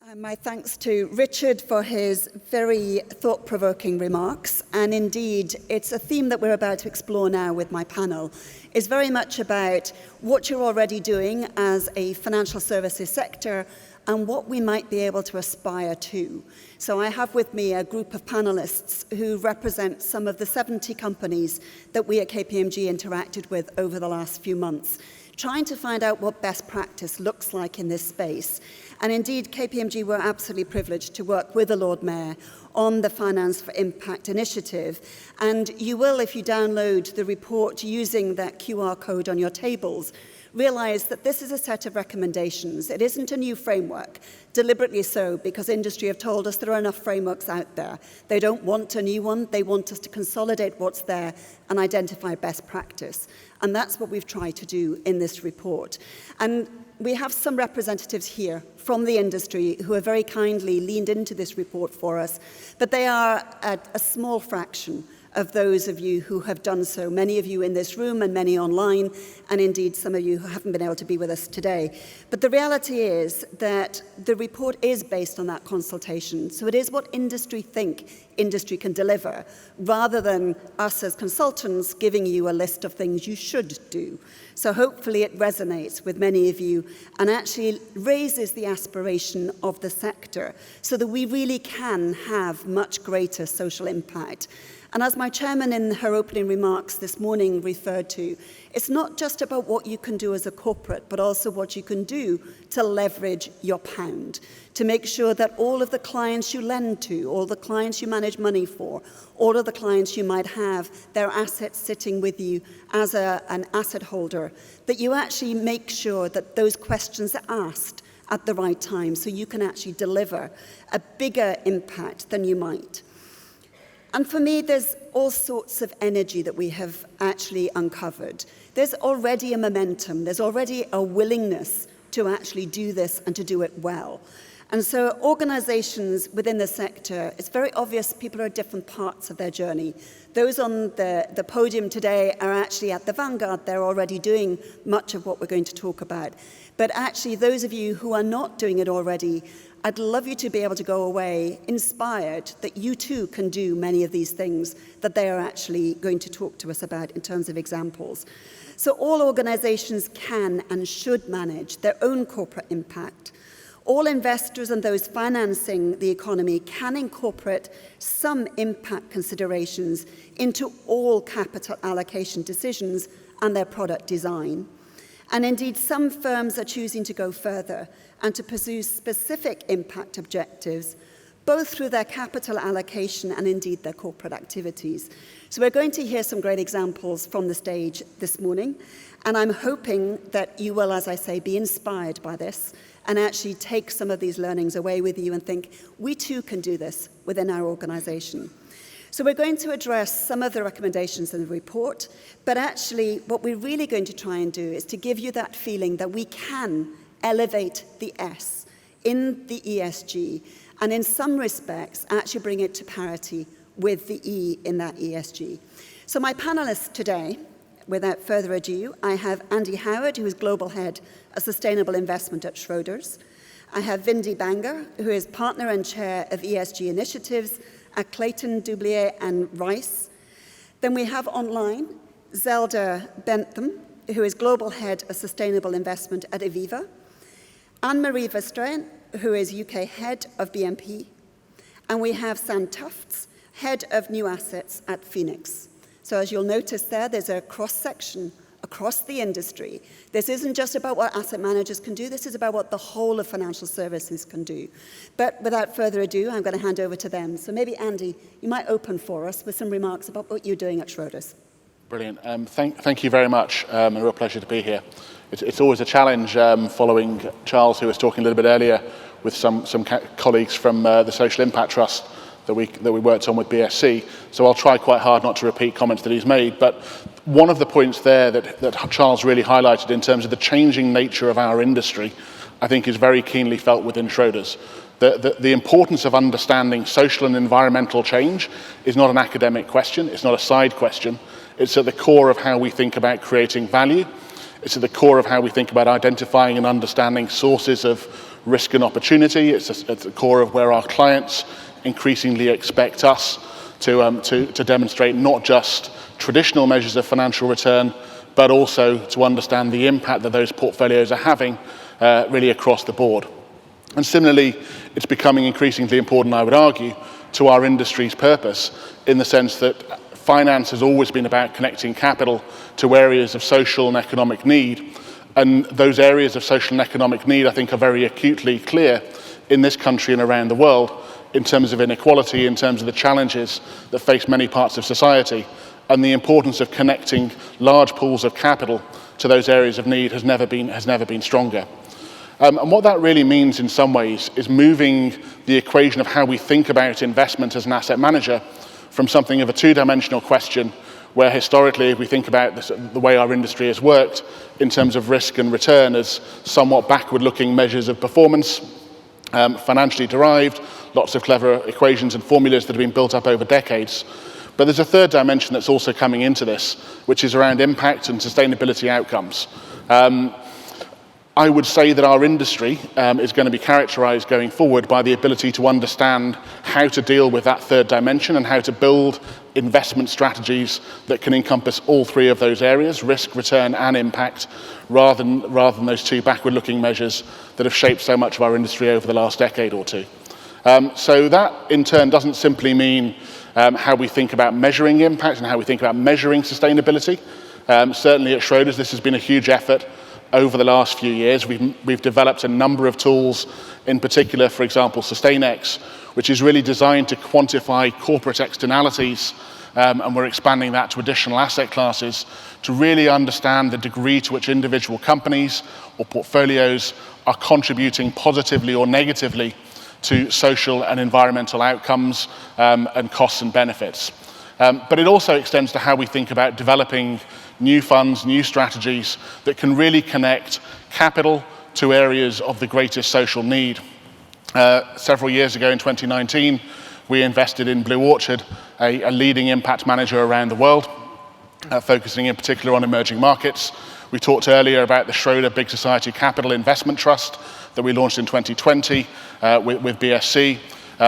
My thanks to Richard for his very thought-provoking remarks, and indeed it's a theme that we're about to explore now with my panel. It's very much about what you're already doing as a financial services sector and what we might be able to aspire to. So I have with me a group of panelists who represent some of the 70 companies that we at KPMG interacted with over the last few months, trying to find out what best practice looks like in this space. And indeed, KPMG were absolutely privileged to work with the Lord Mayor on the Finance for Impact initiative. And you will, if you download the report using that QR code on your tables, realize that this is a set of recommendations. It isn't a new framework, deliberately so, because industry have told us there are enough frameworks out there. They don't want a new one. They want us to consolidate what's there and identify best practice. And that's what we've tried to do in this report. And we have some representatives here from the industry who have very kindly leaned into this report for us, but they are a small fraction of those of you who have done so, many of you in this room and many online, and indeed some of you who haven't been able to be with us today. But the reality is that the report is based on that consultation, so it is what industry think industry can deliver, rather than us as consultants giving you a list of things you should do. So hopefully it resonates with many of you and actually raises the aspiration of the sector so that we really can have much greater social impact. And as my chairman in her opening remarks this morning referred to, it's not just about what you can do as a corporate, but also what you can do to leverage your pound, to make sure that all of the clients you lend to, all the clients you manage money for, all of the clients you might have, their assets sitting with you as an asset holder, that you actually make sure that those questions are asked at the right time so you can actually deliver a bigger impact than you might. And for me, there's all sorts of energy that we have actually uncovered. There's already a momentum. There's already a willingness to actually do this and to do it well. And so organizations within the sector, it's very obvious people are at different parts of their journey. Those on the podium today are actually at the vanguard. They're already doing much of what we're going to talk about. But actually, those of you who are not doing it already, I'd love you to be able to go away inspired that you too can do many of these things that they are actually going to talk to us about in terms of examples. So all organizations can and should manage their own corporate impact. All investors and those financing the economy can incorporate some impact considerations into all capital allocation decisions and their product design. And indeed, some firms are choosing to go further and to pursue specific impact objectives, both through their capital allocation and indeed their corporate activities. So we're going to hear some great examples from the stage this morning, and I'm hoping that you will, as I say, be inspired by this and actually take some of these learnings away with you and think, we too can do this within our organization. So we're going to address some of the recommendations in the report, but actually what we're really going to try and do is to give you that feeling that we can elevate the S in the ESG, and in some respects actually bring it to parity with the E in that ESG. So my panelists today, without further ado, I have Andy Howard, who is Global Head of Sustainable Investment at Schroders. I have Vindi Banga, who is Partner and Chair of ESG Initiatives at Clayton, Dubilier and Rice. Then we have online Zelda Bentham, who is Global Head of Sustainable Investment at Aviva. Anne-Marie Verstraeten, who is UK Head of BNP. And we have Sam Tufts, Head of New Assets at Phoenix. So as you'll notice there, there's a cross-section across the industry. This isn't just about what asset managers can do, this is about what the whole of financial services can do. But without further ado, I'm going to hand over to them. So maybe, Andy, you might open for us with some remarks about what you're doing at Schroders. Brilliant. Thank you very much. A real pleasure to be here. It's always a challenge following Charles, who was talking a little bit earlier, with some colleagues from the Social Impact Trust that we worked on with BSC. So I'll try quite hard not to repeat comments that he's made. But one of the points there that Charles really highlighted in terms of the changing nature of our industry, I think is very keenly felt within Schroders. The importance of understanding social and environmental change is not an academic question. It's not a side question. It's at the core of how we think about creating value. It's at the core of how we think about identifying and understanding sources of risk and opportunity. It's at the core of where our clients increasingly expect us to demonstrate not just traditional measures of financial return, but also to understand the impact that those portfolios are having really across the board. And similarly, it's becoming increasingly important, I would argue, to our industry's purpose, in the sense that finance has always been about connecting capital to areas of social and economic need. And those areas of social and economic need, I think, are very acutely clear in this country and around the world in terms of inequality, in terms of the challenges that face many parts of society. And the importance of connecting large pools of capital to those areas of need has never been stronger. And what that really means in some ways is moving the equation of how we think about investment as an asset manager from something of a two-dimensional question, where historically, if we think about the way our industry has worked in terms of risk and return as somewhat backward-looking measures of performance, financially derived, lots of clever equations and formulas that have been built up over decades. But there's a third dimension that's also coming into this, which is around impact and sustainability outcomes. I would say that our industry is going to be characterized going forward by the ability to understand how to deal with that third dimension and how to build investment strategies that can encompass all three of those areas, risk, return, and impact, rather than those two backward-looking measures that have shaped so much of our industry over the last decade or two. So that, in turn, doesn't simply mean how we think about measuring impact and how we think about measuring sustainability. Certainly at Schroders, this has been a huge effort over the last few years. We've developed a number of tools, in particular, for example, SustainX, which is really designed to quantify corporate externalities, and we're expanding that to additional asset classes to really understand the degree to which individual companies or portfolios are contributing positively or negatively to social and environmental outcomes and costs and benefits. But it also extends to how we think about developing new funds, new strategies that can really connect capital to areas of the greatest social need. Several years ago in 2019, we invested in Blue Orchard, a leading impact manager around the world, focusing in particular on emerging markets. We talked earlier about the Schroder Big Society Capital Investment Trust that we launched in 2020 with BSC.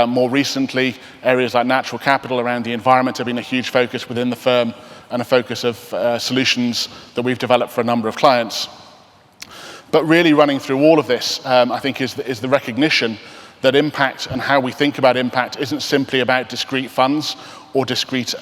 More recently, areas like natural capital around the environment have been a huge focus within the firm and a focus of solutions that we've developed for a number of clients. But really running through all of this, I think, is the recognition that impact and how we think about impact isn't simply about discrete funds or discrete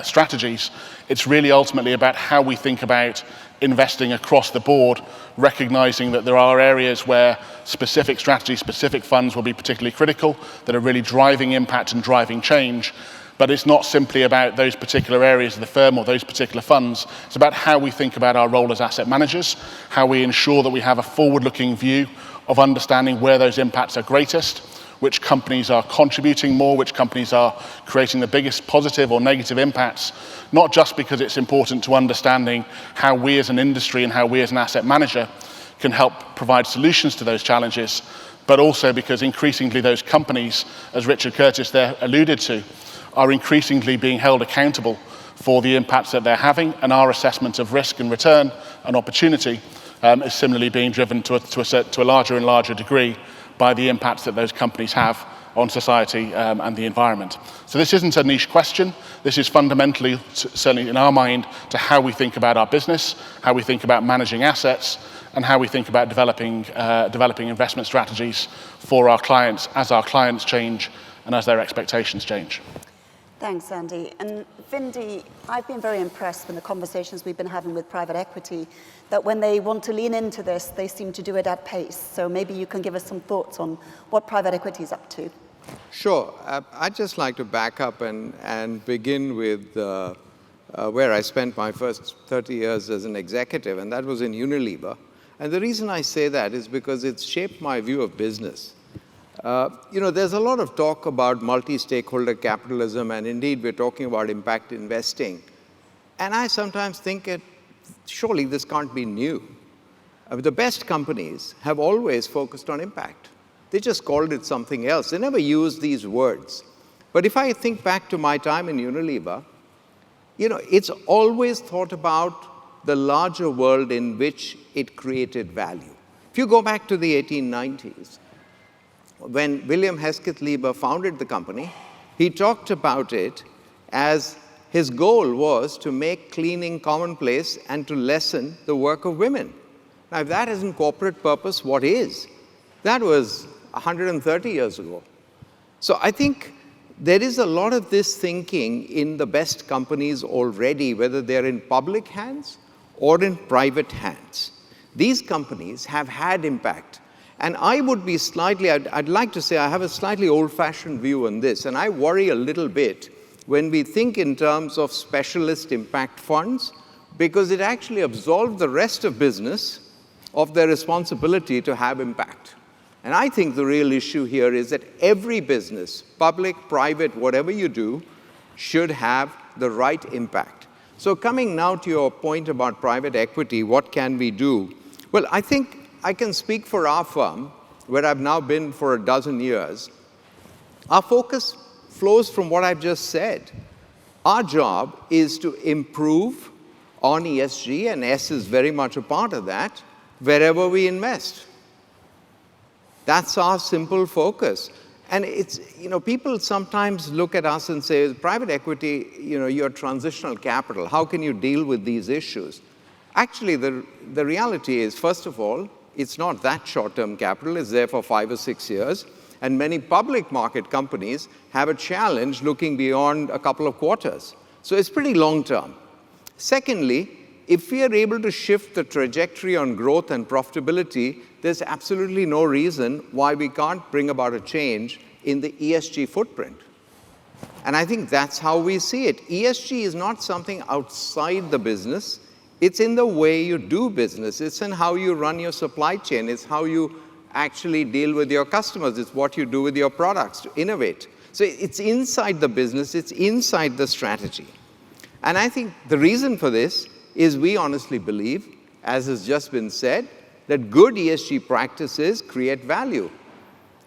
strategies. It's really ultimately about how we think about investing across the board, recognizing that there are areas where specific strategies, specific funds will be particularly critical, that are really driving impact and driving change. But it's not simply about those particular areas of the firm or those particular funds. It's about how we think about our role as asset managers, how we ensure that we have a forward-looking view of understanding where those impacts are greatest, which companies are contributing more, which companies are creating the biggest positive or negative impacts, not just because it's important to understanding how we as an industry and how we as an asset manager can help provide solutions to those challenges, but also because increasingly those companies, as Richard Curtis there alluded to, are increasingly being held accountable for the impacts that they're having, and our assessment of risk and return and opportunity is similarly being driven to a larger and larger degree by the impacts that those companies have on society and the environment. So this isn't a niche question. This is fundamentally, certainly in our mind, to how we think about our business, how we think about managing assets, and how we think about developing investment strategies for our clients as our clients change and as their expectations change. Thanks, Andy. And Vindi, I've been very impressed in the conversations we've been having with private equity that when they want to lean into this, they seem to do it at pace. So maybe you can give us some thoughts on what private equity is up to. Sure. I'd just like to back up and begin with where I spent my first 30 years as an executive, and that was in Unilever. And the reason I say that is because it's shaped my view of business. There's a lot of talk about multi-stakeholder capitalism, and indeed we're talking about impact investing. And I sometimes think surely this can't be new. The best companies have always focused on impact. They just called it something else. They never used these words. But if I think back to my time in Unilever, it's always thought about the larger world in which it created value. If you go back to the 1890s, when William Hesketh Lieber founded the company, he talked about it as his goal was to make cleaning commonplace and to lessen the work of women. Now, if that isn't corporate purpose, what is? That was 130 years ago. So I think there is a lot of this thinking in the best companies already, whether they're in public hands or in private hands. These companies have had impact. And I would be slightly, I'd like to say I have a slightly old-fashioned view on this, and I worry a little bit when we think in terms of specialist impact funds, because it actually absolves the rest of business of their responsibility to have impact. And I think the real issue here is that every business, public, private, whatever you do, should have the right impact. So coming now to your point about private equity, what can we do? Well, I think I can speak for our firm, where I've now been for a dozen years. Our focus flows from what I've just said. Our job is to improve on ESG, and S is very much a part of that, wherever we invest. That's our simple focus. And it's, people sometimes look at us and say, private equity, you're transitional capital. How can you deal with these issues? Actually, the reality is, first of all, it's not that short-term capital. It's there for 5 or 6 years. And many public market companies have a challenge looking beyond a couple of quarters. So it's pretty long-term. Secondly, if we are able to shift the trajectory on growth and profitability, there's absolutely no reason why we can't bring about a change in the ESG footprint. And I think that's how we see it. ESG is not something outside the business. It's in the way you do business. It's in how you run your supply chain. It's how you actually deal with your customers. It's what you do with your products to innovate. So it's inside the business. It's inside the strategy. And I think the reason for this is we honestly believe, as has just been said, that good ESG practices create value.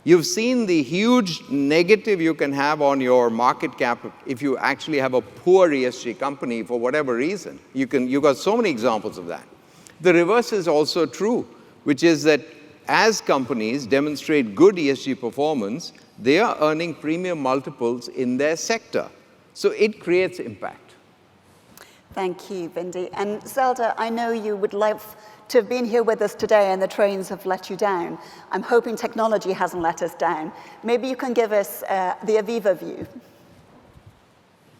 You've seen the huge negative you can have on your market cap if you actually have a poor ESG company for whatever reason. You've got so many examples of that. The reverse is also true, which is that as companies demonstrate good ESG performance, they are earning premium multiples in their sector. So it creates impact. Thank you, Vindi. And Zelda, I know you would love to have been here with us today and the trains have let you down. I'm hoping technology hasn't let us down. Maybe you can give us the Aviva view.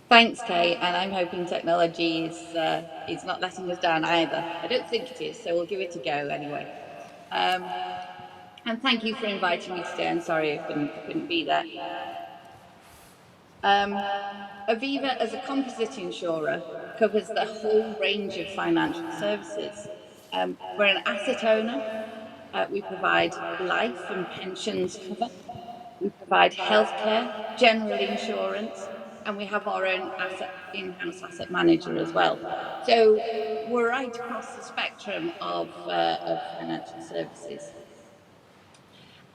Thanks, Kay, and I'm hoping technology is not letting us down either. I don't think it is, so we'll give it a go anyway. And thank you for inviting me today. I'm sorry I couldn't be there. Aviva, as a composite insurer, covers the whole range of financial services. We're an asset owner. We provide life and pensions cover. We provide healthcare, general insurance, and we have our own in-house asset manager as well. So we're right across the spectrum of financial services.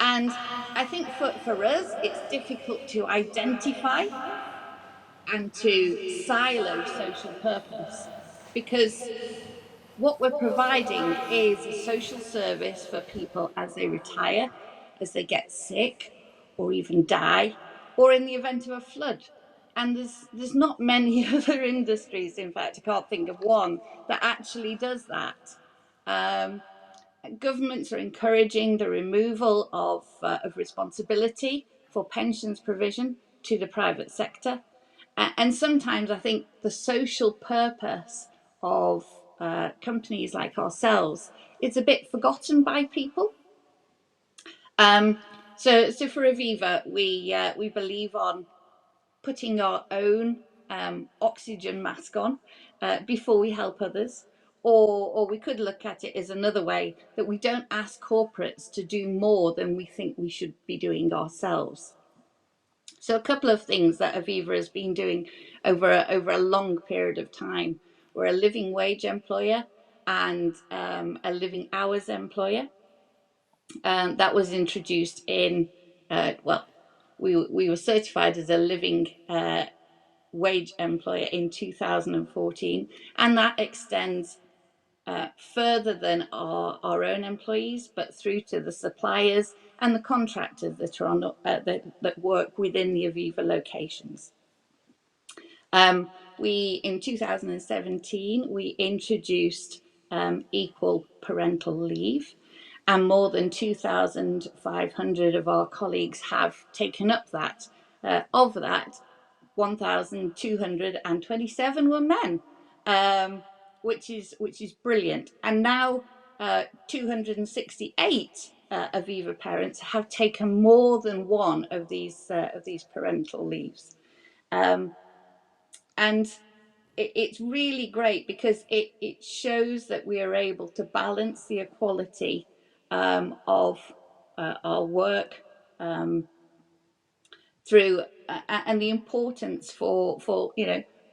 And I think for us, it's difficult to identify and to silo social purpose, because what we're providing is a social service for people as they retire, as they get sick, or even die, or in the event of a flood. And there's not many other industries, in fact, I can't think of one, that actually does that. Governments are encouraging the removal of responsibility for pensions provision to the private sector. And sometimes I think the social purpose of companies like ourselves is a bit forgotten by people. So for Aviva, we believe on putting our own oxygen mask on before we help others. Or we could look at it as another way, that we don't ask corporates to do more than we think we should be doing ourselves. So a couple of things that Aviva has been doing over a long period of time. We're a living wage employer and a living hours employer. That was introduced in, we were certified as a living wage employer in 2014, and that extends further than our own employees, but through to the suppliers and the contractors that are on that work within the Aviva locations. In 2017, we introduced equal parental leave, and more than 2,500 of our colleagues have taken up that. Of that, 1,227 were men, which is brilliant. And now 268 Aviva parents have taken more than one of these parental leaves. And it's really great because it shows that we are able to balance the equality of our work through and the importance for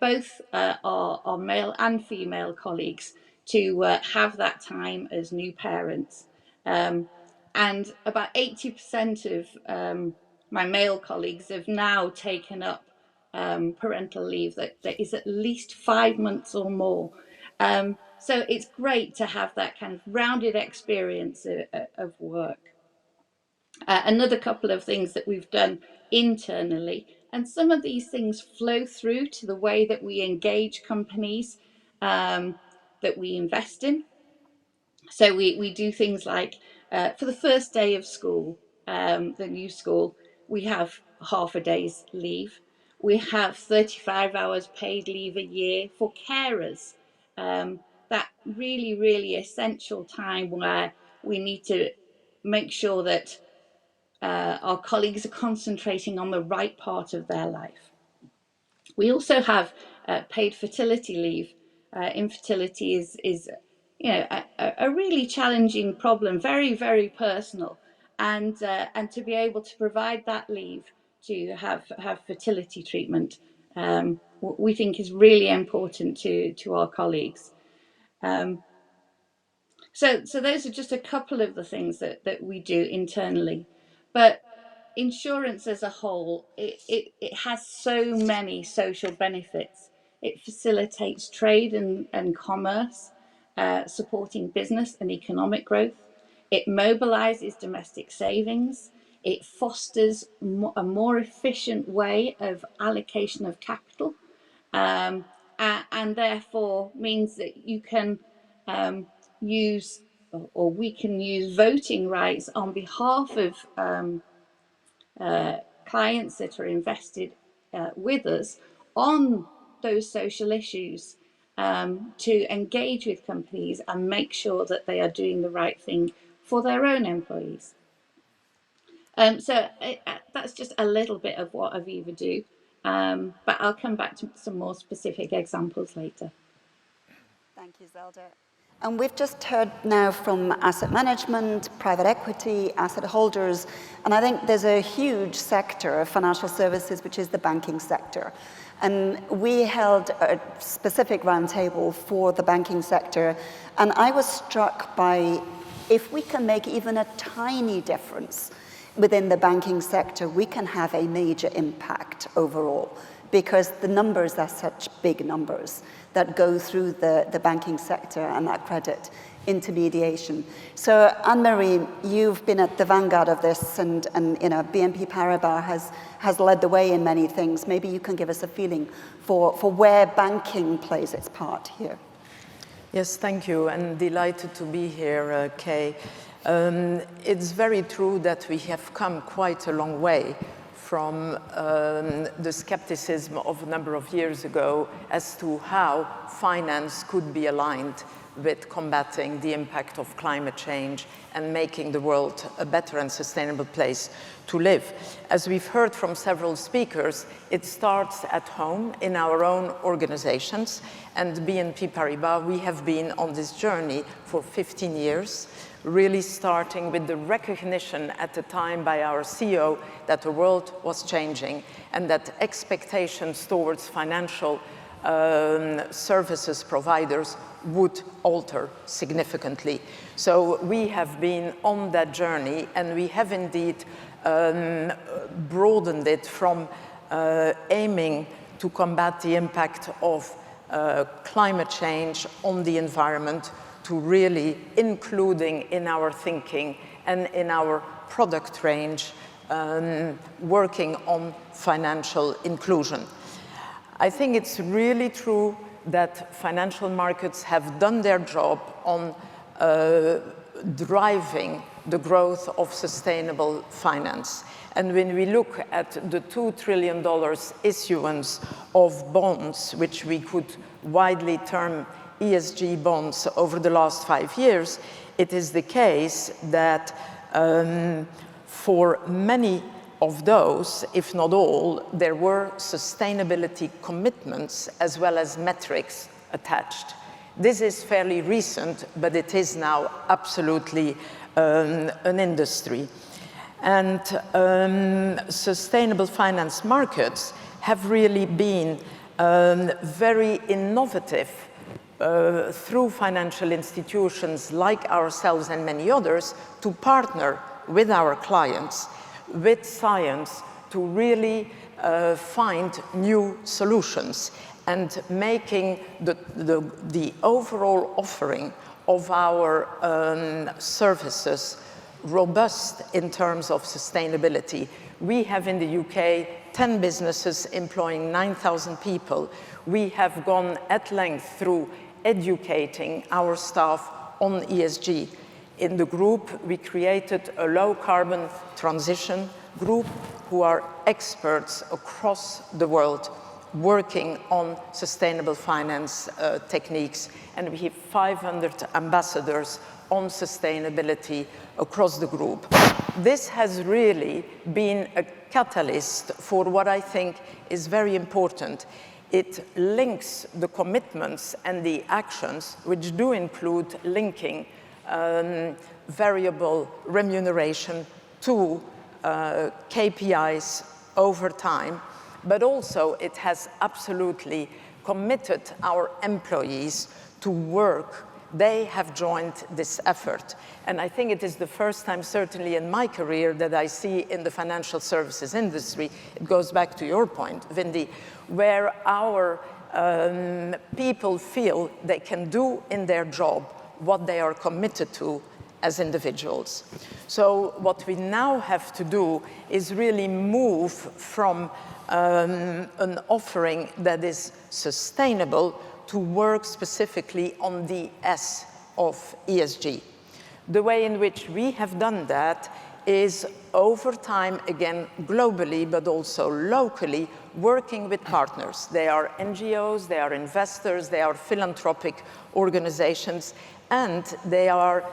both our male and female colleagues to have that time as new parents. And about 80% of my male colleagues have now taken up parental leave that is at least 5 months or more. So it's great to have that kind of rounded experience of work. Another couple of things that we've done internally, and some of these things flow through to the way that we engage companies that we invest in. So we do things like for the first day of school, the new school, we have half a day's leave. We have 35 hours paid leave a year for carers. That really, really essential time where we need to make sure that our colleagues are concentrating on the right part of their life. We also have paid fertility leave. Infertility is a really challenging problem, very, very personal, and to be able to provide that leave to have fertility treatment, we think is really important to our colleagues. So those are just a couple of the things that we do internally, but insurance as a whole, it has so many social benefits. It facilitates trade and commerce, supporting business and economic growth. It mobilizes domestic savings. It fosters a more efficient way of allocation of capital, and therefore means that you can use, or we can use, voting rights on behalf of clients that are invested with us on those social issues, to engage with companies and make sure that they are doing the right thing for their own employees. So that's just a little bit of what Aviva do, but I'll come back to some more specific examples later. Thank you, Zelda. And we've just heard now from asset management, private equity, asset holders, and I think there's a huge sector of financial services, which is the banking sector. And we held a specific roundtable for the banking sector, and I was struck by, if we can make even a tiny difference within the banking sector, we can have a major impact overall, because the numbers are such big numbers that go through the banking sector and that credit intermediation. So Anne-Marie, you've been at the vanguard of this, and BNP Paribas has led the way in many things. Maybe you can give us a feeling for where banking plays its part here. Yes, thank you, and delighted to be here, Kay. It's very true that we have come quite a long way from the skepticism of a number of years ago as to how finance could be aligned with combating the impact of climate change and making the world a better and sustainable place to live. As we've heard from several speakers, it starts at home in our own organizations, and BNP Paribas, we have been on this journey for 15 years, really starting with the recognition at the time by our CEO that the world was changing and that expectations towards financial services providers would alter significantly. So we have been on that journey, and we have indeed broadened it from aiming to combat the impact of climate change on the environment to really including in our thinking and in our product range, working on financial inclusion. I think it's really true that financial markets have done their job on driving the growth of sustainable finance. And when we look at the $2 trillion issuance of bonds, which we could widely term ESG bonds over the last 5 years, it is the case that for many of those, if not all, there were sustainability commitments as well as metrics attached. This is fairly recent, but it is now absolutely an industry. And sustainable finance markets have really been very innovative through financial institutions like ourselves and many others to partner with our clients, with science, to really find new solutions and making the overall offering of our services robust in terms of sustainability. We have in the UK 10 businesses employing 9,000 people. We have gone at length through educating our staff on ESG. In the group, we created a low carbon transition group who are experts across the world working on sustainable finance techniques, and we have 500 ambassadors on sustainability across the group. This has really been a catalyst for what I think is very important. It links the commitments and the actions, which do include linking variable remuneration to KPIs over time, but also it has absolutely committed our employees to work. They have joined this effort. And I think it is the first time, certainly in my career, that I see in the financial services industry, it goes back to your point, Vindi, where our people feel they can do in their job what they are committed to as individuals. So what we now have to do is really move from an offering that is sustainable to work specifically on the S of ESG. The way in which we have done that is over time, again, globally, but also locally, working with partners. They are NGOs, they are investors, they are philanthropic organizations, and they are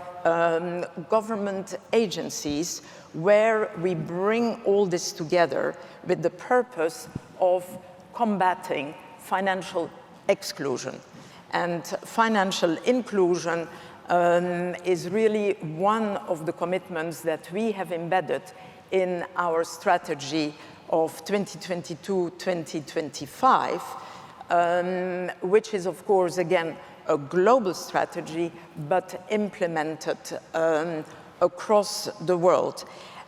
government agencies where we bring all this together with the purpose of combating financial exclusion. And financial inclusion is really one of the commitments that we have embedded in our strategy of 2022-2025, which is, of course, again, a global strategy, but implemented across the world.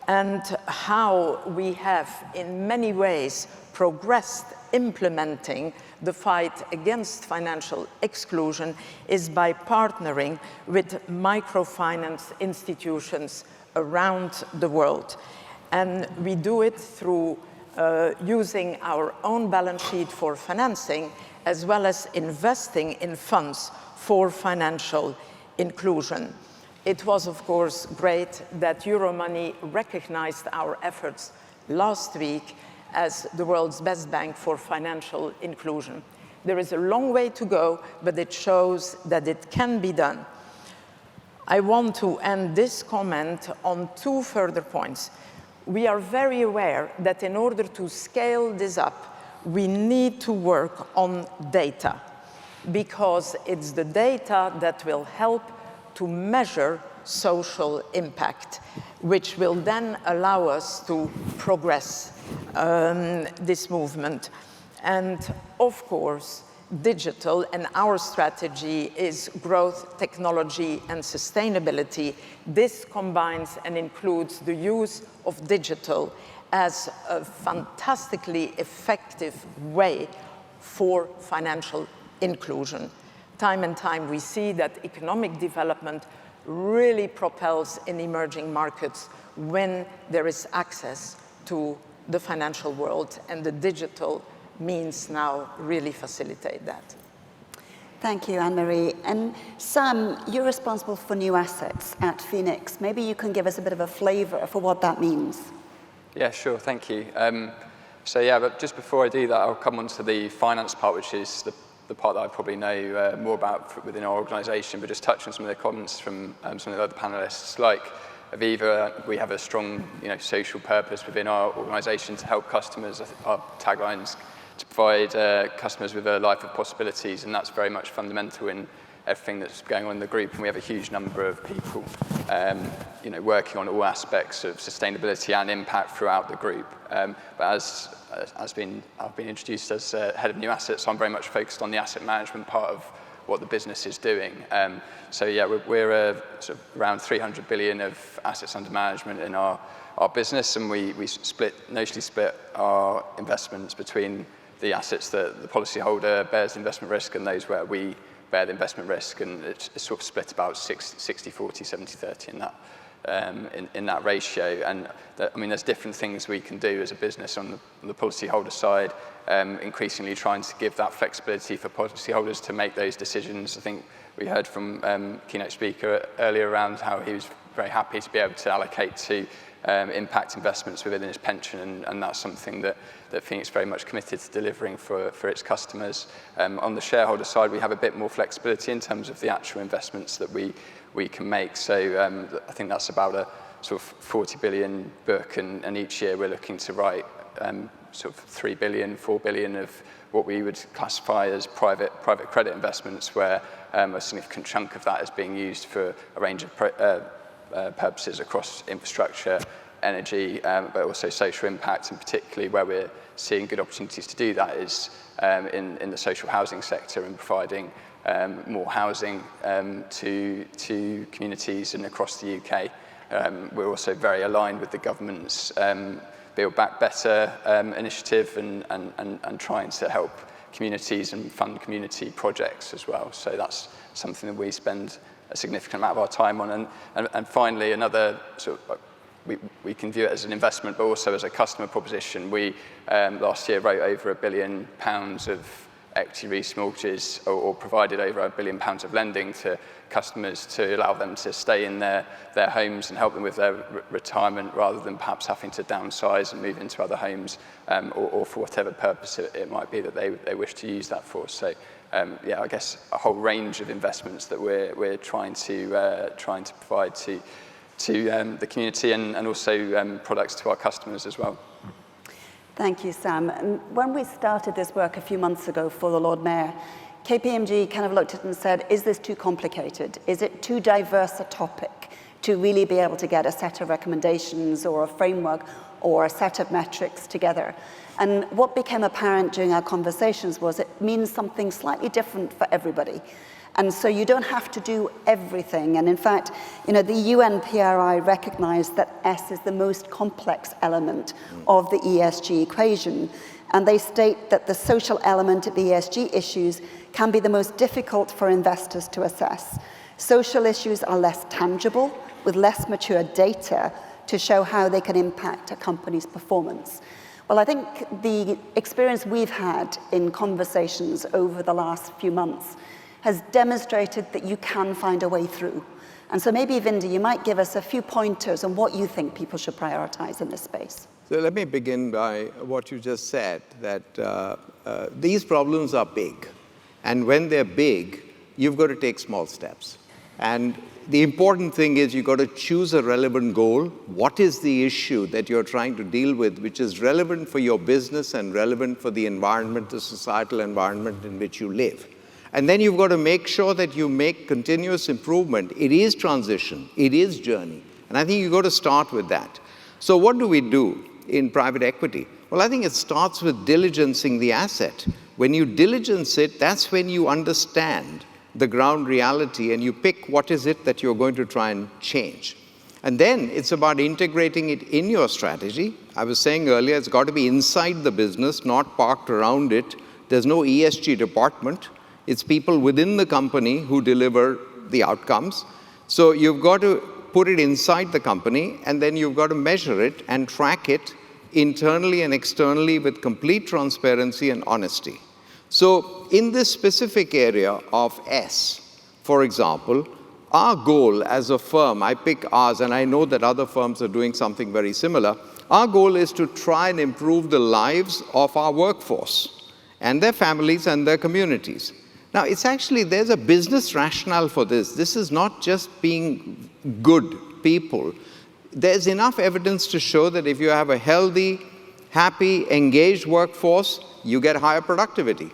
And how we have, in many ways, progressed implementing the fight against financial exclusion is by partnering with microfinance institutions around the world. And we do it through using our own balance sheet for financing, as well as investing in funds for financial inclusion. It was, of course, great that Euromoney recognized our efforts last week as the world's best bank for financial inclusion. There is a long way to go, but it shows that it can be done. I want to end this comment on two further points. We are very aware that in order to scale this up, we need to work on data, because it's the data that will help to measure social impact, which will then allow us to progress this movement. And of course, digital, and our strategy is growth, technology, and sustainability. This combines and includes the use of digital as a fantastically effective way for financial inclusion. time and time we see that economic development really propels in emerging markets when there is access to the financial world, and the digital means now really facilitate that. Thank you, Anne-Marie. And Sam, you're responsible for new assets at Phoenix. Maybe you can give us a bit of a flavor for what that means. Yeah, sure, thank you. So yeah, but just before I do that, I'll come on to the finance part, which is the part that I probably know more about within our organisation, but just touch on some of the comments from some of the other panellists. Like Aviva, we have a strong social purpose within our organisation to help customers. Our taglines to provide customers with a life of possibilities, and that's very much fundamental in everything that's going on in the group. And we have a huge number of people working on all aspects of sustainability and impact throughout the group. But as I've been introduced as head of new assets, so I'm very much focused on the asset management part of what the business is doing. So yeah, we're sort of around 300 billion of assets under management in our business, and we notionally split our investments between the assets that the policyholder bears the investment risk and those where we bear the investment risk, and it's sort of split about 60-40, 70-30 in that. In that ratio, and there's different things we can do as a business on the policyholder side, increasingly trying to give that flexibility for policyholders to make those decisions. I think we heard from keynote speaker earlier around how he was very happy to be able to allocate to impact investments within his pension, and that's something that Phoenix very much committed to delivering for its customers. On the shareholder side, we have a bit more flexibility in terms of the actual investments that we can make. So I think that's about a sort of 40 billion book, and each year we're looking to write sort of 3 billion, 4 billion of what we would classify as private credit investments, where a significant chunk of that is being used for a range of purposes across infrastructure, energy, but also social impact, and particularly where we're seeing good opportunities to do that is in the social housing sector and providing more housing to communities and across the UK. We're also very aligned with the government's Build Back Better initiative and trying to help communities and fund community projects as well. So that's something that we spend a significant amount of our time on. And finally, another sort of, we can view it as an investment, but also as a customer proposition. We last year wrote over £1 billion of equity release mortgages, or provided over £1 billion of lending to customers to allow them to stay in their homes and help them with their retirement, rather than perhaps having to downsize and move into other homes, or for whatever purpose it might be that they wish to use that for. So yeah, I guess a whole range of investments that we're trying to provide to the community, and also products to our customers as well. Thank you, Sam. And when we started this work a few months ago for the Lord Mayor, KPMG kind of looked at it and said, is this too complicated? Is it too diverse a topic to really be able to get a set of recommendations or a framework or a set of metrics together? And what became apparent during our conversations was it means something slightly different for everybody. And so you don't have to do everything. And in fact, the UNPRI recognized that S is the most complex element of the ESG equation. And they state that the social element of ESG issues can be the most difficult for investors to assess. Social issues are less tangible, with less mature data to show how they can impact a company's performance. Well, I think the experience we've had in conversations over the last few months has demonstrated that you can find a way through. And so maybe, Vindi, you might give us a few pointers on what you think people should prioritize in this space. So let me begin by what you just said, that these problems are big. And when they're big, you've got to take small steps. And the important thing is you've got to choose a relevant goal. What is the issue that you're trying to deal with, which is relevant for your business and relevant for the environment, the societal environment in which you live? And then you've got to make sure that you make continuous improvement. It is transition. It is journey. And I think you've got to start with that. So what do we do in private equity? Well, I think it starts with diligencing the asset. When you diligence it, that's when you understand the ground reality and you pick what is it that you're going to try and change. And then it's about integrating it in your strategy. I was saying earlier, it's got to be inside the business, not parked around it. There's no ESG department. It's people within the company who deliver the outcomes. So you've got to put it inside the company, and then you've got to measure it and track it internally and externally with complete transparency and honesty. So in this specific area of S, for example, our goal as a firm, I pick ours, and I know that other firms are doing something very similar. Our goal is to try and improve the lives of our workforce and their families and their communities. Now, it's actually, there's a business rationale for this. This is not just being good people. There's enough evidence to show that if you have a healthy, happy, engaged workforce, you get higher productivity.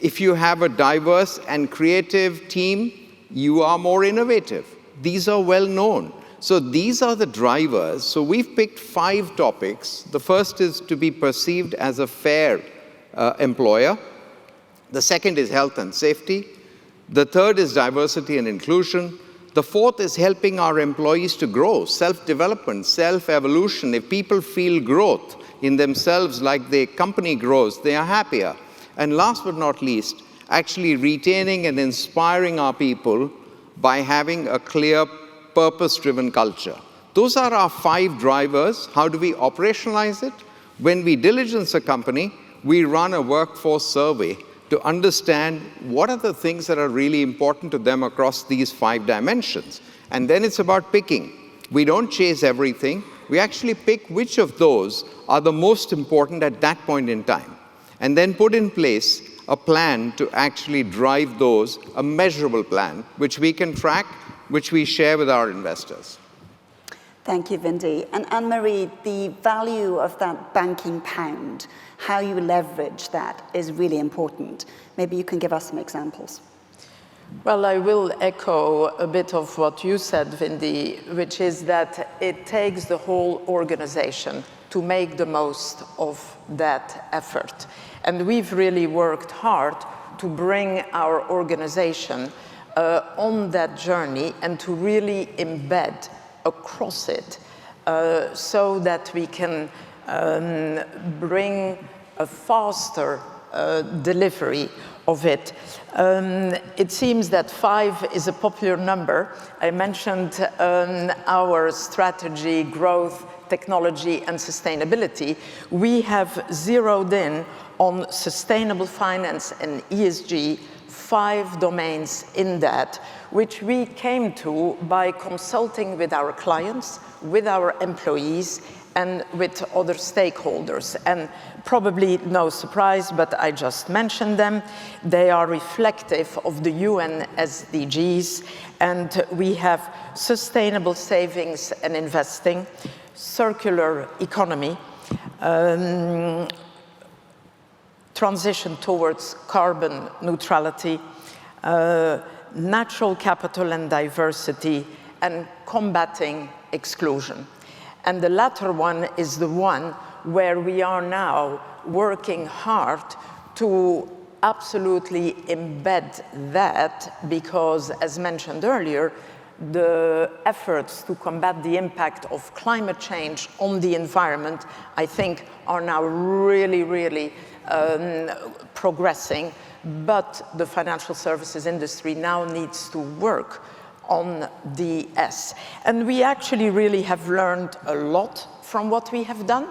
If you have a diverse and creative team, you are more innovative. These are well known. So these are the drivers. So we've picked 5 topics. The first is to be perceived as a fair employer. The second is health and safety. The third is diversity and inclusion. The fourth is helping our employees to grow, self-development, self-evolution. If people feel growth in themselves like the company grows, they are happier. And last but not least, actually retaining and inspiring our people by having a clear, purpose-driven culture. Those are our 5 drivers. How do we operationalize it? When we diligence a company, we run a workforce survey to understand what are the things that are really important to them across these 5 dimensions. And then it's about picking. We don't chase everything. We actually pick which of those are the most important at that point in time, and then put in place a plan to actually drive those, a measurable plan, which we can track, which we share with our investors. Thank you, Vindi. And Anne-Marie, the value of that banking pound, how you leverage that is really important. Maybe you can give us some examples. Well, I will echo a bit of what you said, Vindi, which is that it takes the whole organization to make the most of that effort. And we've really worked hard to bring our organization on that journey and to really embed across it so that we can bring a faster delivery of it. It seems that 5 is a popular number. I mentioned our strategy, growth, technology, and sustainability. We have zeroed in on sustainable finance and ESG, 5 domains in that, which we came to by consulting with our clients, with our employees, and with other stakeholders. And probably no surprise, but I just mentioned them. They are reflective of the UN SDGs, and we have sustainable savings and investing, circular economy, transition towards carbon neutrality, natural capital and diversity, and combating exclusion. And the latter one is the one where we are now working hard to absolutely embed that, because, as mentioned earlier, the efforts to combat the impact of climate change on the environment, I think, are now really, really progressing. But the financial services industry now needs to work on the S. And we actually really have learned a lot from what we have done.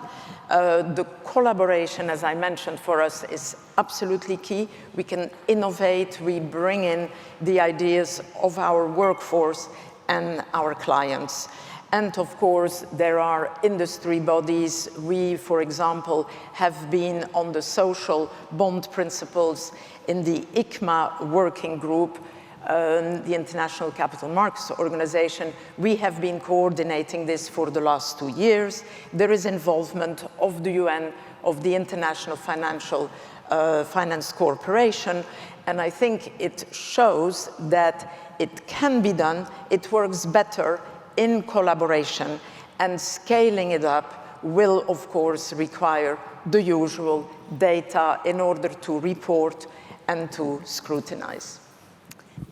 The collaboration, as I mentioned, for us is absolutely key. We can innovate, we bring in the ideas of our workforce and our clients. And of course, there are industry bodies. We, for example, have been on the social bond principles in the ICMA working group, the International Capital Markets Organization. We have been coordinating this for the last 2 years. There is involvement of the UN, of the International Finance Corporation, and I think it shows that it can be done. It works better in collaboration, and scaling it up will, of course, require the usual data in order to report and to scrutinize.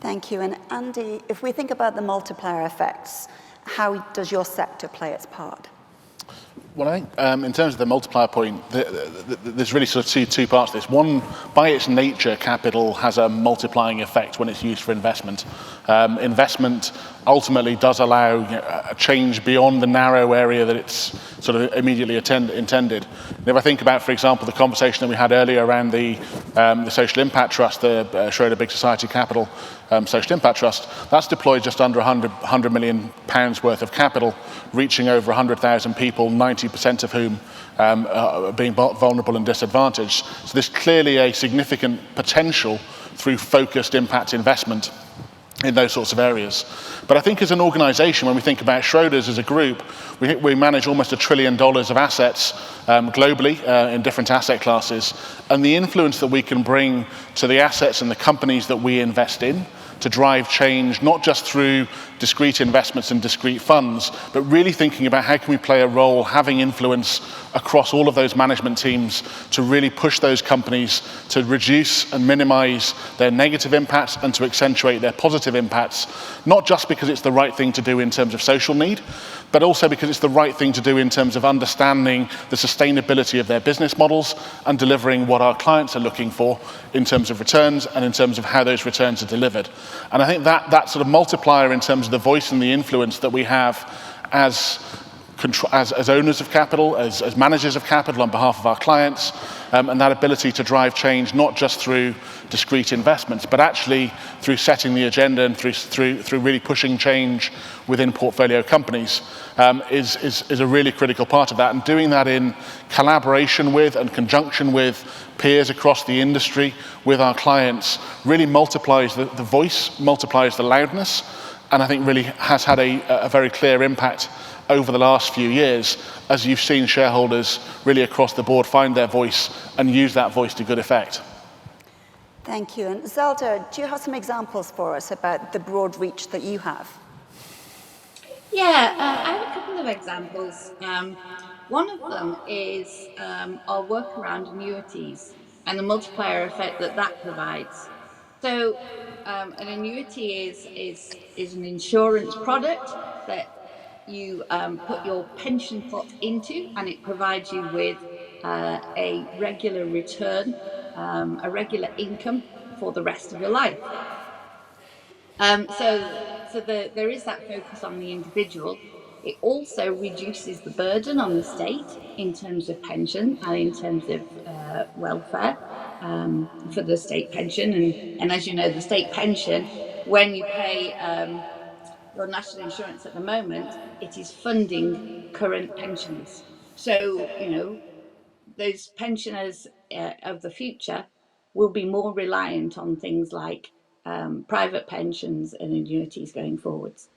Thank you. And Andy, if we think about the multiplier effects, how does your sector play its part? Well, I think in terms of the multiplier point, there's really sort of two parts to this. One, by its nature, capital has a multiplying effect when it's used for investment. Investment ultimately does allow a change beyond the narrow area that it's sort of immediately intended. And if I think about, for example, the conversation that we had earlier around the Social Impact Trust, the Schroders Big Society Capital Social Impact Trust, that's deployed just under £100 million worth of capital, reaching over 100,000 people, 90% of whom are being vulnerable and disadvantaged. So there's clearly a significant potential through focused impact investment in those sorts of areas. But I think as an organisation, when we think about Schroders as a group, we manage almost $1 trillion of assets globally in different asset classes. And the influence that we can bring to the assets and the companies that we invest in to drive change, not just through discrete investments and discrete funds, but really thinking about how can we play a role, having influence across all of those management teams to really push those companies to reduce and minimize their negative impacts and to accentuate their positive impacts, not just because it's the right thing to do in terms of social need, but also because it's the right thing to do in terms of understanding the sustainability of their business models and delivering what our clients are looking for in terms of returns and in terms of how those returns are delivered. And I think that sort of multiplier in terms of the voice and the influence that we have as owners of capital, as managers of capital on behalf of our clients, and that ability to drive change not just through discrete investments, but actually through setting the agenda and through really pushing change within portfolio companies is a really critical part of that. And doing that in collaboration with and conjunction with peers across the industry, with our clients, really multiplies the voice, multiplies the loudness, and I think really has had a very clear impact over the last few years, as you've seen shareholders really across the board find their voice and use that voice to good effect. Thank you. And Zelda, do you have some examples for us about the broad reach that you have? Yeah, I have a couple of examples. One of them is our work around annuities and the multiplier effect that provides. So, an annuity is an insurance product that you put your pension pot into, and it provides you with a regular return, a regular income for the rest of your life. There is that focus on the individual. It also reduces the burden on the state in terms of pension and in terms of welfare for the state pension. And as you know, the state pension, when you pay your national insurance at the moment, it is funding current pensioners. So, those pensioners of the future will be more reliant on things like private pensions and annuities going forwards.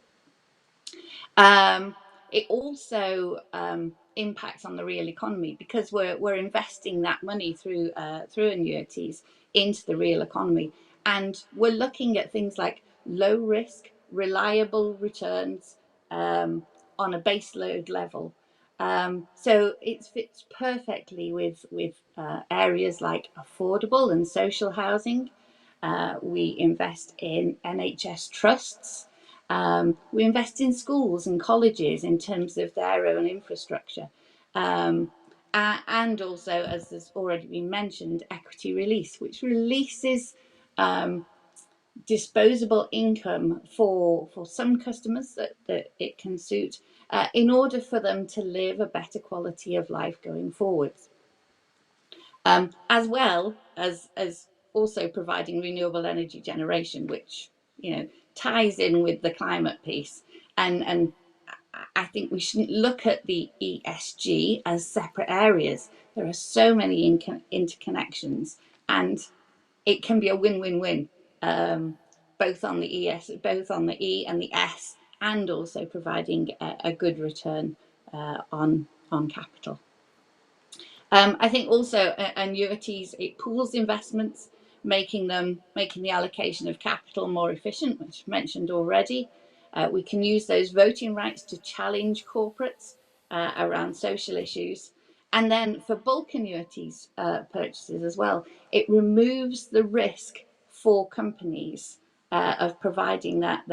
It also impacts on the real economy because we're investing that money through annuities into the real economy, and we're looking at things like low risk, reliable returns on a base load level. So it fits perfectly with areas like affordable and social housing. We invest in NHS trusts. We invest in schools and colleges in terms of their own infrastructure. And also, as has already been mentioned, equity release, which releases disposable income for some customers that it can suit in order for them to live a better quality of life going forwards. As well as also providing renewable energy generation, which ties in with the climate piece. And I think we shouldn't look at the ESG as separate areas. There are so many interconnections, and it can be a win-win-win, both on the E and the S, and also providing a good return on capital. I think also annuities, it pools investments, making the allocation of capital more efficient, which I mentioned already. We can use those voting rights to challenge corporates around social issues. And then for bulk annuities purchases as well, it removes the risk for companies of providing that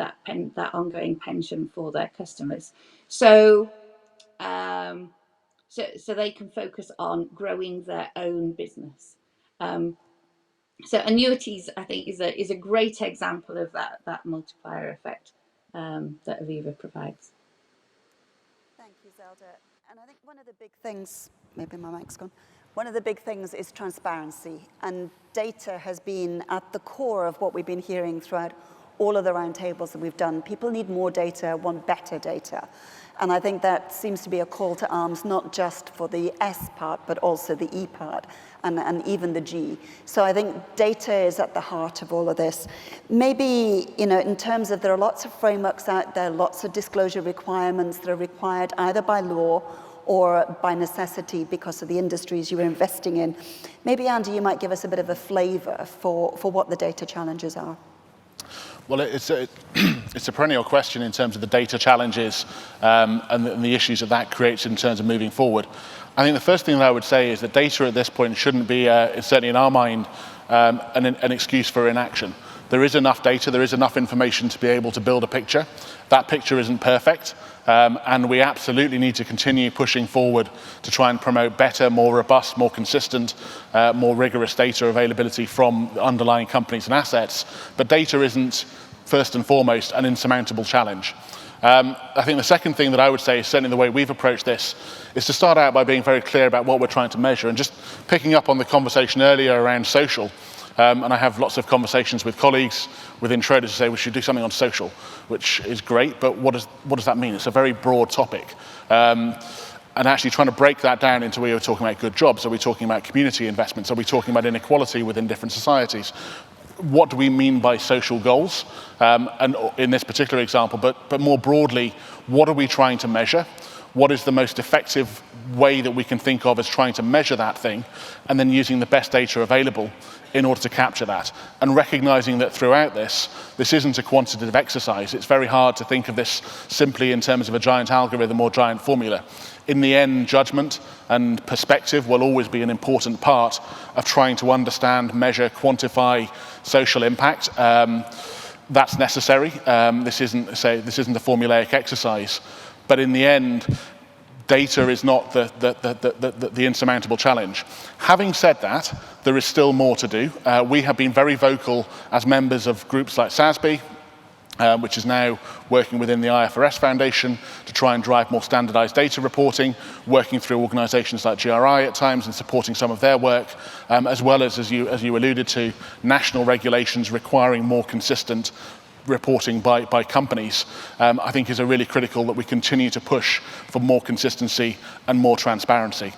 ongoing pension for their customers. So so they can focus on growing their own business. So annuities, I think, is a great example of that multiplier effect that Aviva provides. Thank you, Zelda. And I think one of the big things, maybe my mic's gone, one of the big things is transparency. And data has been at the core of what we've been hearing throughout all of the roundtables that we've done. People need more data, want better data. And I think that seems to be a call to arms, not just for the S part, but also the E part, and even the G. So I think data is at the heart of all of this. Maybe, in terms of, there are lots of frameworks out there, lots of disclosure requirements that are required either by law or by necessity because of the industries you are investing in. Maybe, Andy, you might give us a bit of a flavor for what the data challenges are. Well, it's a perennial question in terms of the data challenges and the issues that creates in terms of moving forward. I think the first thing that I would say is that data at this point shouldn't be, certainly in our mind, an excuse for inaction. There is enough data, there is enough information to be able to build a picture. That picture isn't perfect, and we absolutely need to continue pushing forward to try and promote better, more robust, more consistent, more rigorous data availability from underlying companies and assets. But data isn't, first and foremost, an insurmountable challenge. I think the second thing that I would say, certainly the way we've approached this, is to start out by being very clear about what we're trying to measure. And just picking up on the conversation earlier around social, and I have lots of conversations with colleagues within Schroders who say we should do something on social, which is great, but what does that mean? It's a very broad topic. And actually trying to break that down into where you're talking about good jobs. Are we talking about community investments? Are we talking about inequality within different societies? What do we mean by social goals? And in this particular example, but more broadly, what are we trying to measure? What is the most effective way that we can think of as trying to measure that thing, and then using the best data available in order to capture that, and recognizing that throughout this isn't a quantitative exercise. It's very hard to think of this simply in terms of a giant algorithm or giant formula. In the end, judgment and perspective will always be an important part of trying to understand, measure, quantify social impact. That's necessary. This isn't a formulaic exercise. But in the end, data is not the insurmountable challenge. Having said that, there is still more to do. We have been very vocal as members of groups like SASB, which is now working within the IFRS Foundation to try and drive more standardized data reporting, working through organizations like GRI at times and supporting some of their work, as well as you alluded to, national regulations requiring more consistent reporting by companies, I think is a really critical that we continue to push for more consistency and more transparency.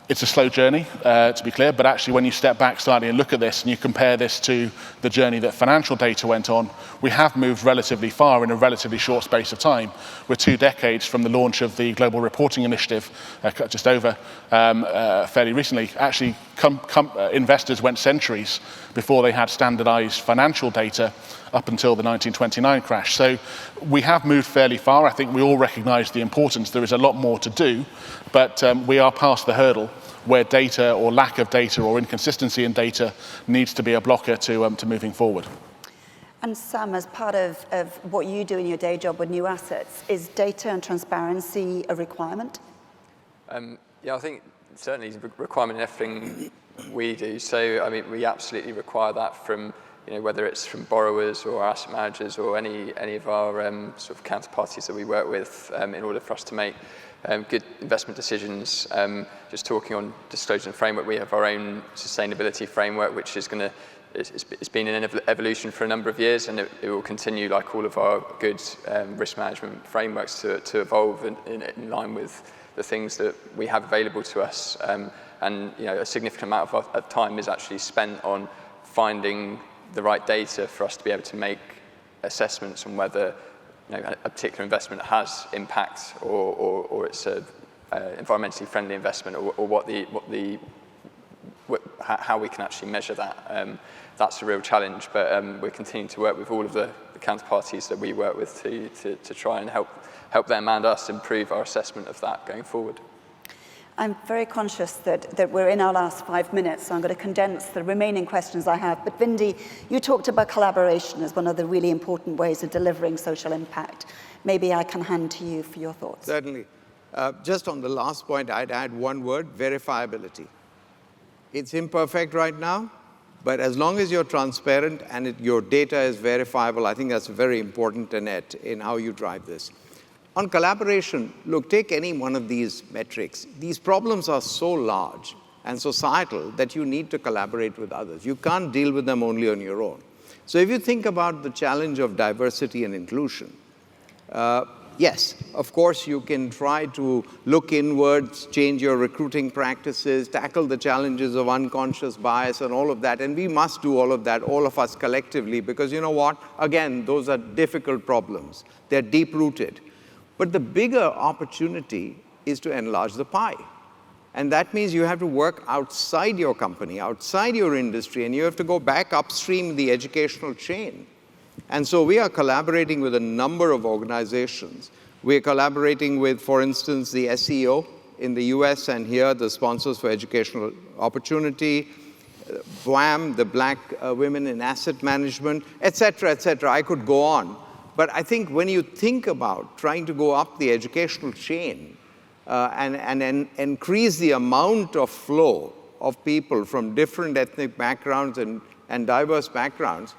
It's a slow journey, to be clear, but actually when you step back slightly and look at this and you compare this to the journey that financial data went on, we have moved relatively far in a relatively short space of time. We're 2 decades from the launch of the Global Reporting Initiative, just over fairly recently. Actually, investors went centuries before they had standardized financial data up until the 1929 crash. So we have moved fairly far. I think we all recognize the importance. There is a lot more to do, but we are past the hurdle where data or lack of data or inconsistency in data needs to be a blocker to moving forward. And Sam, as part of what you do in your day job with new assets, is data and transparency a requirement? Yeah, I think certainly it's a requirement in everything we do. So, I mean, we absolutely require that from, whether it's from borrowers or asset managers or any of our sort of counterparties that we work with in order for us to make good investment decisions. Just talking on disclosure and framework, we have our own sustainability framework, which is it's been in an evolution for a number of years, and it will continue, like all of our good risk management frameworks, to evolve in line with the things that we have available to us. And a significant amount of time is actually spent on finding the right data for us to be able to make assessments on whether a particular investment has impact or it's a environmentally friendly investment, or how we can actually measure that. That's a real challenge, but we're continuing to work with all of the counterparties that we work with to try and help them and us improve our assessment of that going forward. I'm very conscious that we're in our last 5 minutes, so I'm going to condense the remaining questions I have. But Vindi, you talked about collaboration as one of the really important ways of delivering social impact. Maybe I can hand to you for your thoughts. Certainly. Just on the last point, I'd add one word, verifiability. It's imperfect right now, but as long as you're transparent and your data is verifiable, I think that's very important, Annette, in how you drive this. On collaboration, look, take any one of these metrics. These problems are so large and societal that you need to collaborate with others. You can't deal with them only on your own. So if you think about the challenge of diversity and inclusion, yes, of course, you can try to look inwards, change your recruiting practices, tackle the challenges of unconscious bias and all of that. And we must do all of that, all of us collectively, because you know what? Again, those are difficult problems. They're deep-rooted. But the bigger opportunity is to enlarge the pie. And that means you have to work outside your company, outside your industry, and you have to go back upstream the educational chain. And so we are collaborating with a number of organizations. We're collaborating with, for instance, the SEO in the US and here, the Sponsors for Educational Opportunity, BWAM, the Black Women in Asset Management, et cetera, et cetera. I could go on. But I think when you think about trying to go up the educational chain and increase the amount of flow of people from different ethnic backgrounds and diverse backgrounds,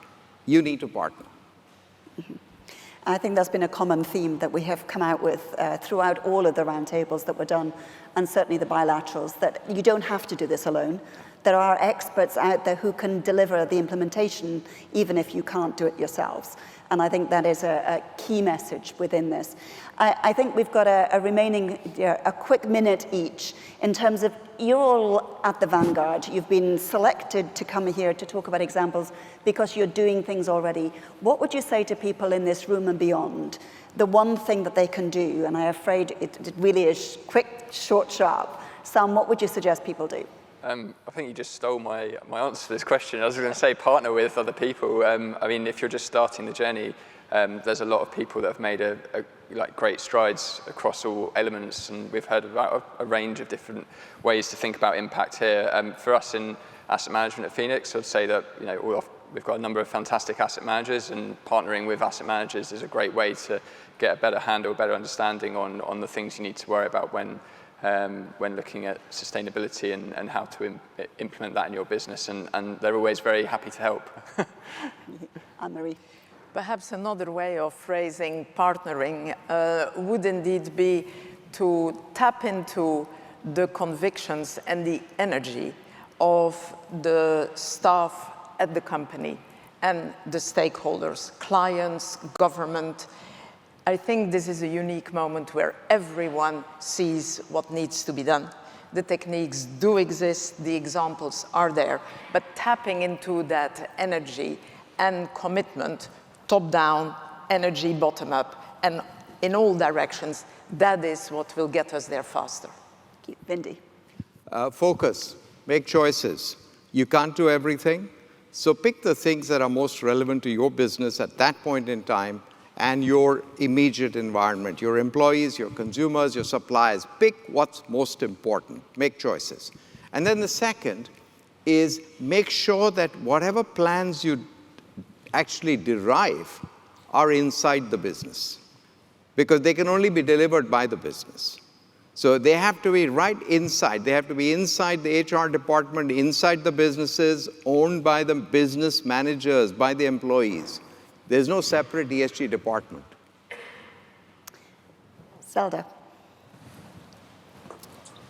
you need to partner. Mm-hmm. I think that's been a common theme that we have come out with throughout all of the roundtables that were done, and certainly the bilaterals, that you don't have to do this alone. There are experts out there who can deliver the implementation, even if you can't do it yourselves. And I think that is a key message within this. I think we've got a remaining, a quick minute each in terms of, you're all at the vanguard. You've been selected to come here to talk about examples because you're doing things already. What would you say to people in this room and beyond? The one thing that they can do, and I'm afraid it really is quick, short, sharp. Sam, what would you suggest people do? I think you just stole my answer to this question. I was going to say partner with other people. I mean, if you're just starting the journey, there's a lot of people that have made like great strides across all elements, and we've heard about a range of different ways to think about impact here. For us in asset management at Phoenix, I'd say that we've got a number of fantastic asset managers, and partnering with asset managers is a great way to get a better handle, a better understanding on the things you need to worry about when looking at sustainability and how to implement that in your business, and they're always very happy to help. Anne-Marie. Perhaps another way of phrasing partnering would indeed be to tap into the convictions and the energy of the staff at the company and the stakeholders, clients, government. I think this is a unique moment where everyone sees what needs to be done. The techniques do exist, the examples are there, but tapping into that energy and commitment, top-down, energy bottom-up, and in all directions, that is what will get us there faster. Vindi. Focus, make choices. You can't do everything, so pick the things that are most relevant to your business at that point in time and your immediate environment, your employees, your consumers, your suppliers. Pick what's most important, make choices. And then the second is make sure that whatever plans you actually derive are inside the business, because they can only be delivered by the business. So they have to be right inside. They have to be inside the HR department, inside the businesses, owned by the business managers, by the employees. There's no separate ESG department. Zelda.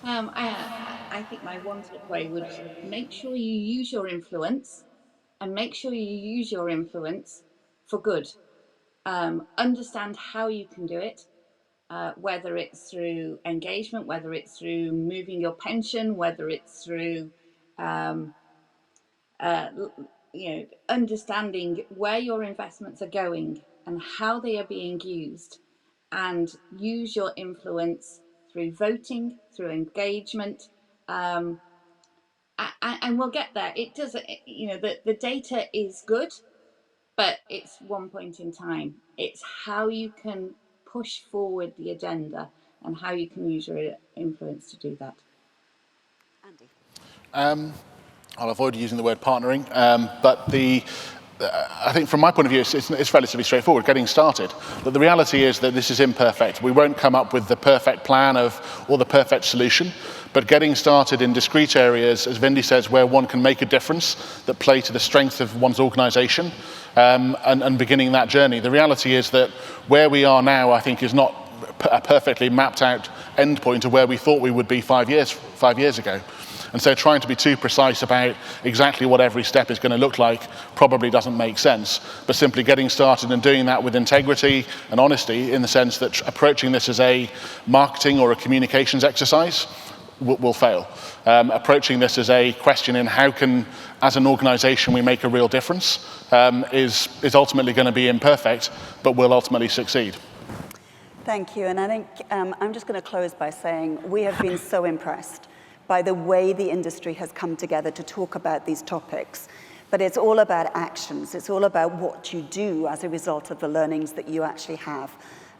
I think my one takeaway would make sure you use your influence, and make sure you use your influence for good. Understand how you can do it, whether it's through engagement, whether it's through moving your pension, whether it's through understanding where your investments are going and how they are being used, and use your influence through voting, through engagement, and we'll get there. It does, the data is good, but it's one point in time. It's how you can push forward the agenda and how you can use your influence to do that. Andy. I'll avoid using the word partnering, but I think from my point of view, it's relatively straightforward, getting started. But the reality is that this is imperfect. We won't come up with the perfect plan or the perfect solution, but getting started in discrete areas, as Vindi says, where one can make a difference that play to the strength of one's organisation, and beginning that journey. The reality is that where we are now, I think, is not a perfectly mapped out endpoint of where we thought we would be 5 years ago. And so trying to be too precise about exactly what every step is going to look like probably doesn't make sense. But simply getting started and doing that with integrity and honesty, in the sense that approaching this as a marketing or a communications exercise will fail. Approaching this as a question in how can, as an organisation, we make a real difference is ultimately going to be imperfect, but will ultimately succeed. Thank you. And I think I'm just going to close by saying we have been so impressed by the way the industry has come together to talk about these topics. But it's all about actions. It's all about what you do as a result of the learnings that you actually have.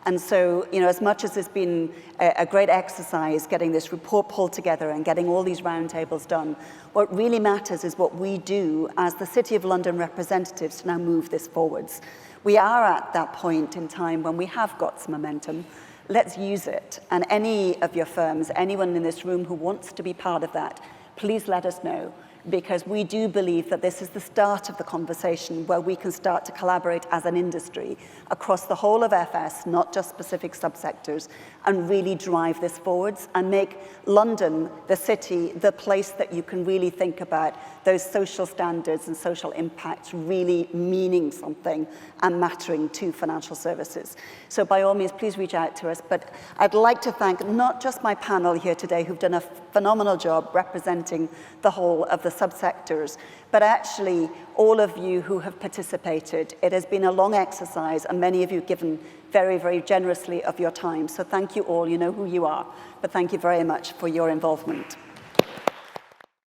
And so, as much as it's been a great exercise getting this report pulled together and getting all these roundtables done, what really matters is what we do as the City of London representatives to now move this forwards. We are at that point in time when we have got some momentum. Let's use it. And any of your firms, anyone in this room who wants to be part of that, please let us know, because we do believe that this is the start of the conversation where we can start to collaborate as an industry across the whole of FS, not just specific subsectors, and really drive this forwards and make London, the city, the place that you can really think about those social standards and social impacts really meaning something and mattering to financial services. So by all means, please reach out to us. But I'd like to thank not just my panel here today, who've done a phenomenal job representing the whole of the subsectors, but actually all of you who have participated. It has been a long exercise, and many of you have given very, very generously of your time. So thank you all. You know who you are, but thank you very much for your involvement.